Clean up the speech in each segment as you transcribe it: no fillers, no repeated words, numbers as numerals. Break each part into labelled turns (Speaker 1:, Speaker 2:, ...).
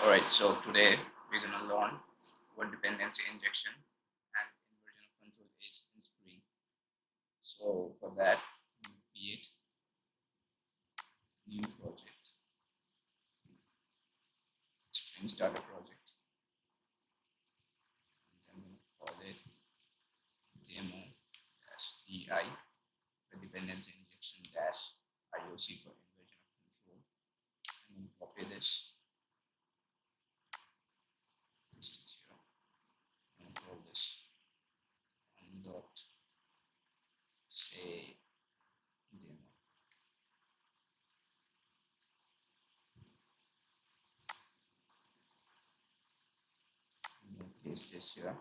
Speaker 1: Alright, so today we're gonna learn what dependency injection and inversion of control is in Spring. So for that, we create new project, Spring starter project, and then we'll call it demo-di for dependency injection IoC for inversion of control. And then copy this, paste it here, and call this on dot say demo. And then paste this here, and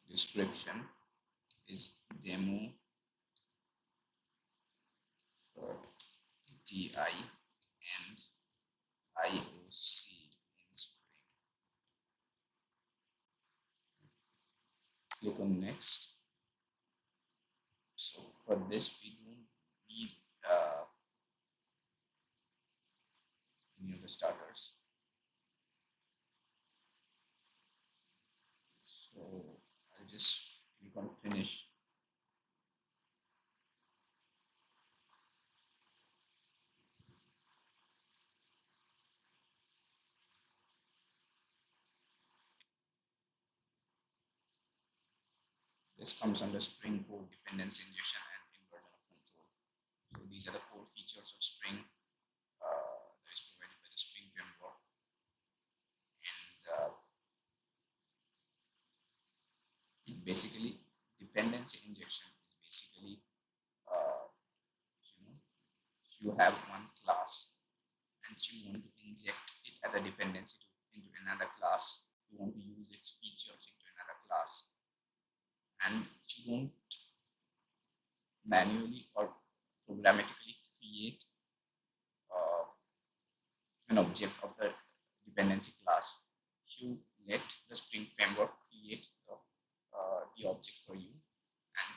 Speaker 1: description is demo for DI and IoC in Spring. Click on next. So for this we don't need any of the starters. So I'll just click on finish. This comes under Spring Core dependency injection and inversion of control. So these are the core features of Spring that is provided by the Spring framework. And basically, dependency injection is basically you have one class and you want to inject it as a dependency into another class. You want to use its features into another class, and you don't manually or programmatically create an object of the dependency class. You let the Spring framework create the object for you, and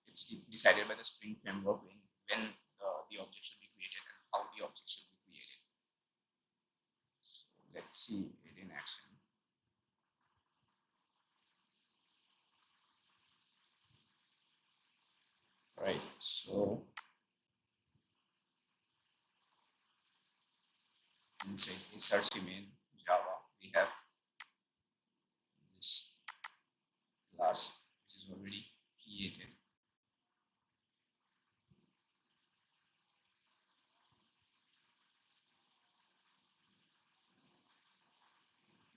Speaker 1: it's decided by the Spring framework when the object should be created and how the object should be created. So let's see it in action. Right, so inside search main Java, we have this class which is already created.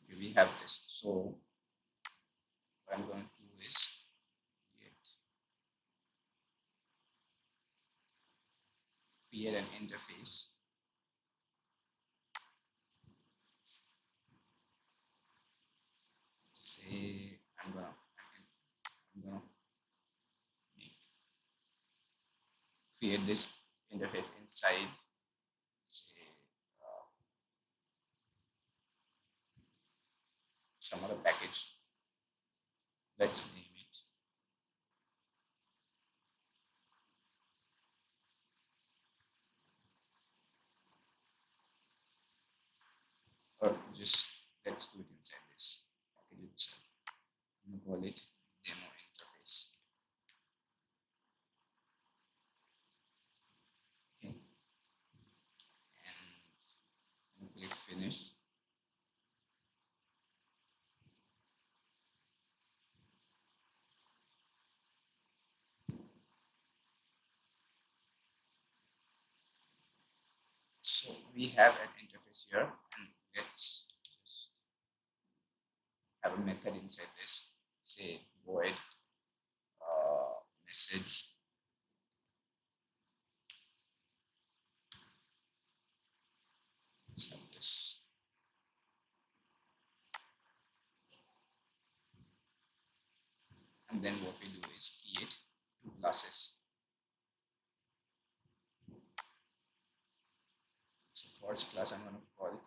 Speaker 1: Okay, we have this. So what I'm going to do is create an interface. Say I'm gonna create this interface inside, say, some other package. Let's name it or just let's do it inside this package itself. I'm gonna call it demo interface. Okay, and click finish. So we have an interface here, and let's just have a method inside this. Say void message inside this. And then what we do is create two classes. So first class I'm going to call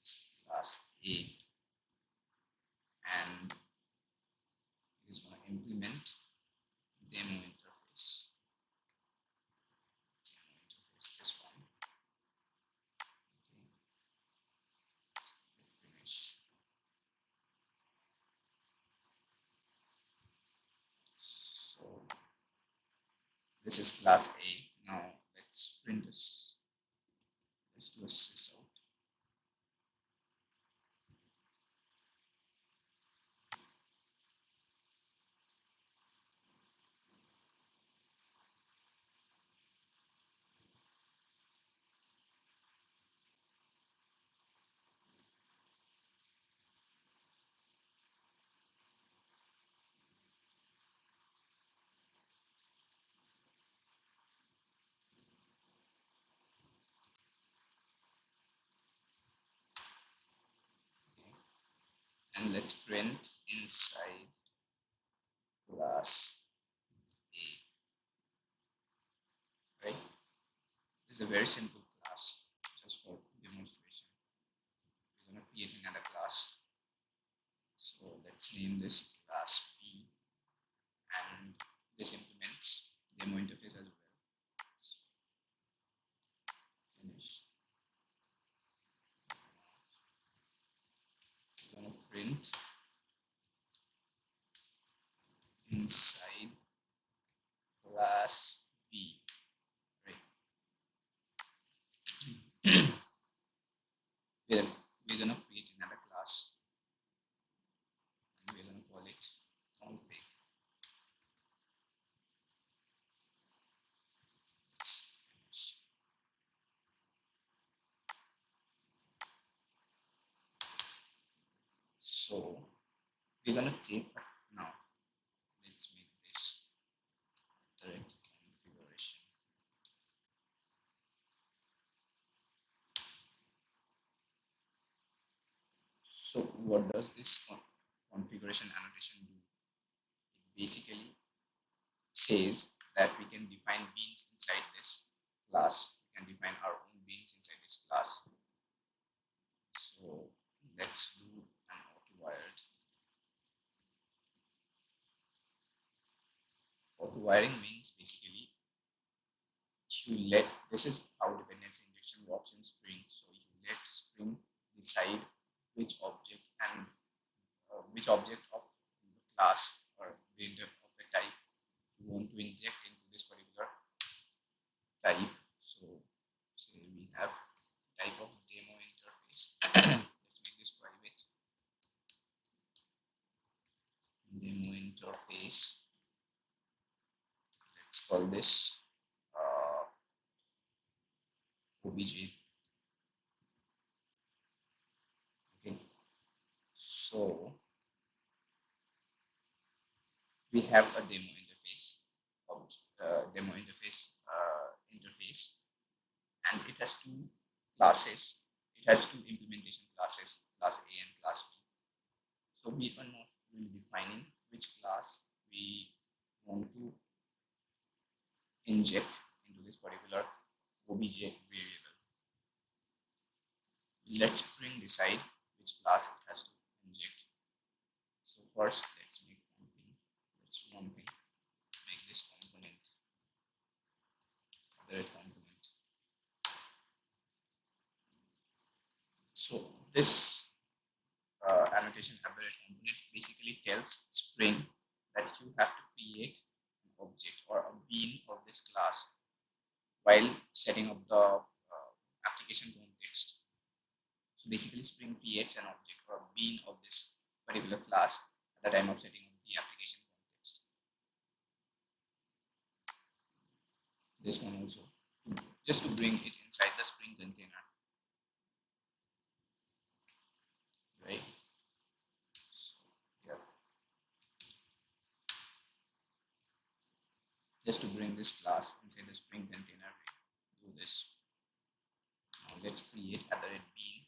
Speaker 1: is class A, and it is going to implement demo interface. This one. This is class A. Now let's print this. Let's do a sys out. And let's print inside class A, right? This is a very simple class. Just for demonstration, we're going to create another class. So let's name this class B, and this implements demo interface as well. Finish. We're going to print inside class B, right? we're going to create another class, and we're going to call it config. Let's finish. So we're going to take now. Let's make this thread configuration. So what does this configuration annotation do? It basically says that we can define beans inside this class. We can define our own beans inside this class. So let's do an auto-wired. Auto-wiring means basically you let, this is how dependency injection works in Spring. So you let Spring decide which object and which object of the class or the of the type you want to inject into this particular type. So say we have type of demo interface. Let's make this private. Demo interface. Let's call this obj. Okay, so we have a demo interface, interface, and it has two classes. It has two implementation classes, class A and class B. So we are not really defining which class we want to inject into this particular obj variable. Let Spring decide which class it has to inject. So first, let's make one thing. Let's do one thing. Make this component the component. So this annotation aberrate component basically tells Spring that you have to create an object or a bean of this class while setting up the application context. So basically Spring creates an object or a bean of this particular class at the time of setting up the application context. This one also, just to bring it inside the Spring container, right? So, yeah. Just to bring this class inside the Spring container, we do this. Now let's create aberrate bean.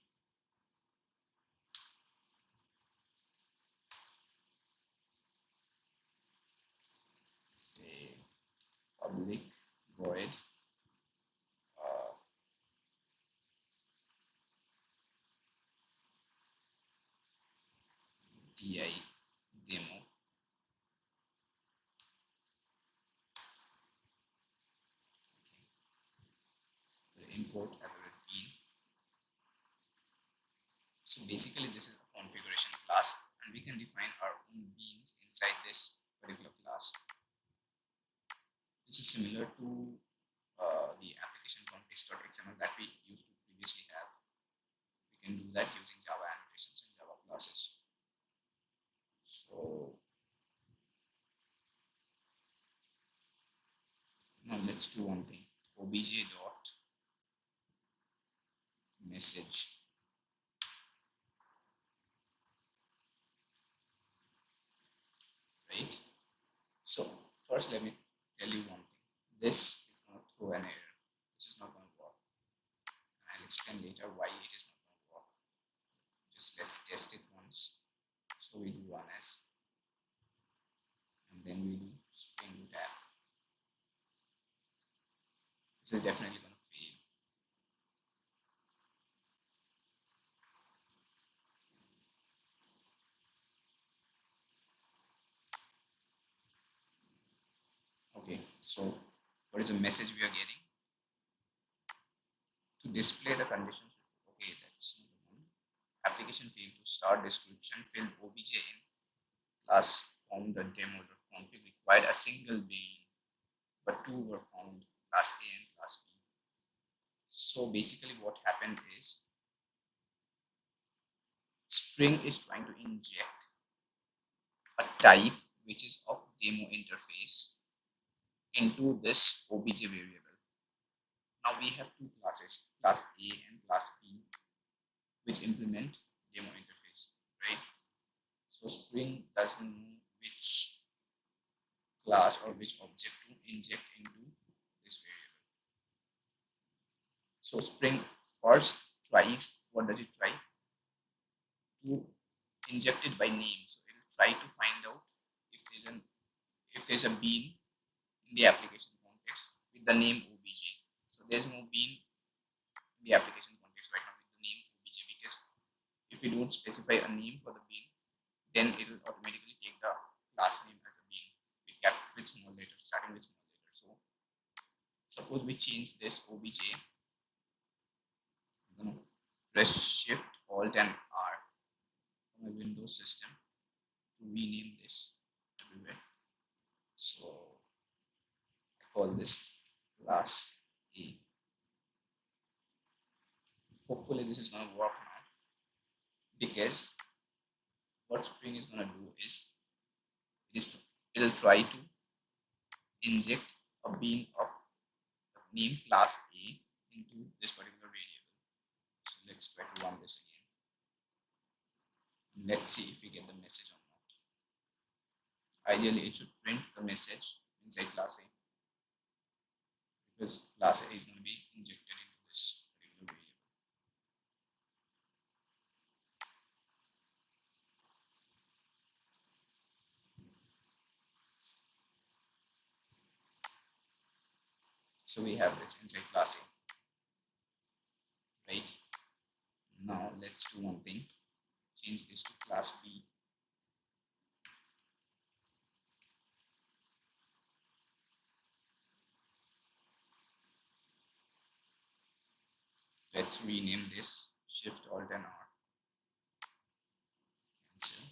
Speaker 1: Say public void di demo. Okay. Import aberrate bean. So basically this is a configuration class, and we can define our own beans inside this particular class. This is similar to the application context.xml that we used to previously have. We can do that using Java annotations and Java classes. So now let's do one thing. Obj dot message. Right. So first, let me tell you one thing. This is going to throw an error. This is not going to work. And I'll explain later why it is not going to work. Just let's test it once. So we do run as, and then we do Spring Boot app. This is definitely going to fail. Okay, so what is the message we are getting? To display the conditions, okay, that's application failed to start description field obj in class found.demo.config required a single bean, but two were found, class A and class B. So basically what happened is Spring is trying to inject a type which is of demo interface into this obj variable. Now we have two classes, class A and class B, which implement demo interface, right? So Spring doesn't know which class or which object to inject into this variable. So Spring first tries, what does it try? To inject it by name. So it will try to find out if there's a bean in the application context with the name obj. So there's no bean in the application context right now with the name obj, because if we don't specify a name for the bean, then it will automatically take the class name as a bean with small letters, starting with small letters. So suppose we change this obj, I'm gonna press Shift Alt and R on my Windows system to rename this everywhere. So I call this class A. Hopefully this is going to work now, because what Spring is going to do is it'll try to inject a bean of the name class A into this particular variable. So let's try to run this again. Let's see if we get the message or not. Ideally it should print the message inside class A, because class A is going to be injected into this particular variable. So we have this inside class A, right? Now let's do one thing, change this to class B. Let's rename this, Shift Alt and R, cancel,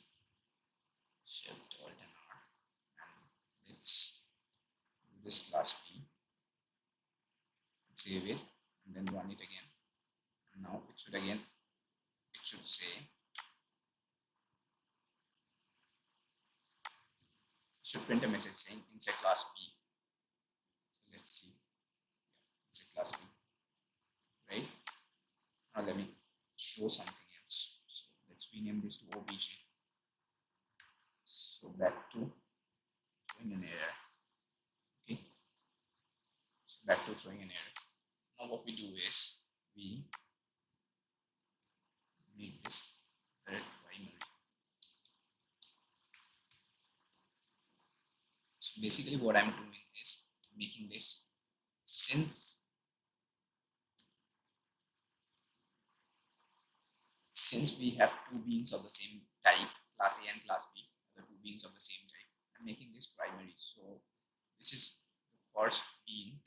Speaker 1: Shift Alt and R, and let's do this class B, save it, and then run it again. And now it should say, should print a message saying inside class B. So let's see, inside class B, right? Now let me show something else. So let's rename this to obj. So back to throwing an error. Okay, so back to throwing an error. Now what we do is we make this thread primary. So basically what I'm doing is making this, since we have two beans of the same type, class A and class B, the two beans of the same type, I'm making this primary. So this is the first bean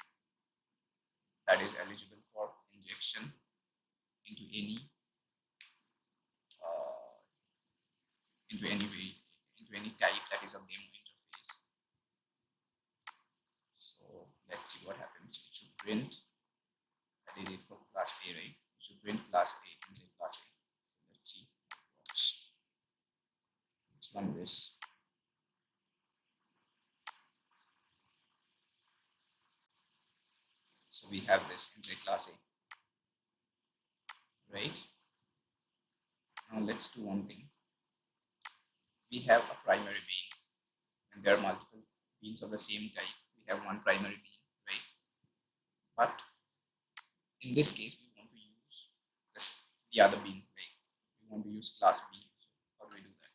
Speaker 1: that is eligible for injection into any type that is of demo interface. So let's see what happens. It should print. I did it for class A, right? It should print class A inside class A. So let's see how it works. Let's run this. So we have this inside class A, right? Now let's do one thing. We have a primary bean, and there are multiple beans of the same type. We have one primary bean, right? But in this case, we want to use the other bean, like we want to use class B. So how do we do that?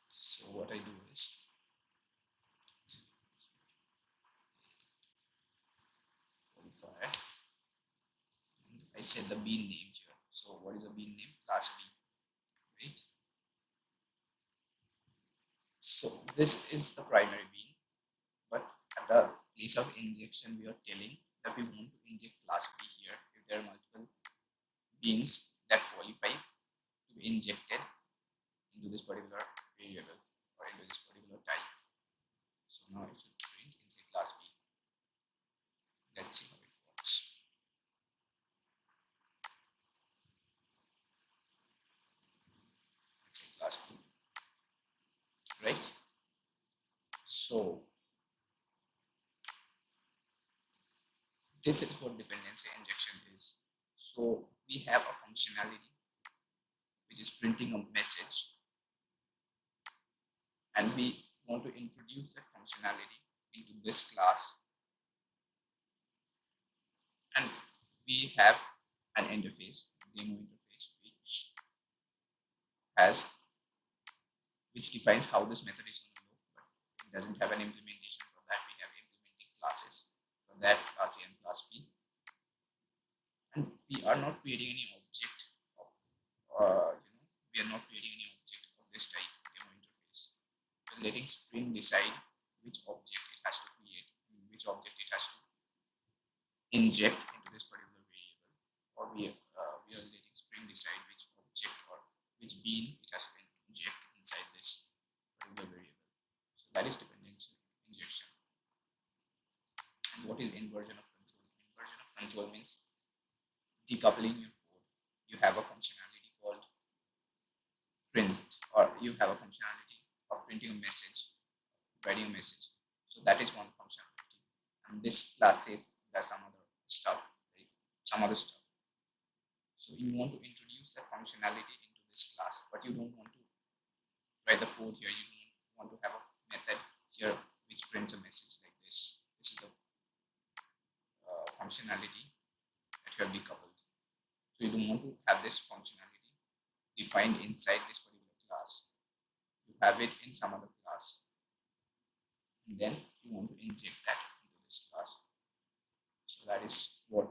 Speaker 1: So what I do is qualifier, and I set the bean name here. So what is a bean name? Class B, right? So this is the primary bean, but at the place of injection, we are telling that we want to inject class B here if there are multiple beans that qualify to be injected into this particular variable or into this particular type. So now it should print inside class B. Let's see how it works. Inside class B, right? So this is what dependency injection is. So we have a functionality which is printing a message, and we want to introduce that functionality into this class, and we have an interface, demo interface, has which defines how this method is going to look, but it doesn't have an implementation. For that, we have implementing classes. For that, class A and class B, and we are not creating any object of we are not creating any object of this type demo interface. We're letting string decide which object it has to create, which object it has to inject into this particular variable, or we are letting string decide which object or which bean it has to inject inside this particular variable. So that is dependency injection. And what is inversion of control? Inversion of control means decoupling your code. You have a functionality called print, or you have a functionality of printing a message, writing a message. So that is one functionality. And this class says there's some other stuff, right? Some other stuff. So you want to introduce that functionality into this class, but you don't want to write the code here. You don't want to have a method here which prints a message like this. This is the functionality that you have decoupled. So you don't want to have this functionality defined inside this particular class. You have it in some other class, and then you want to inject that into this class. So that is what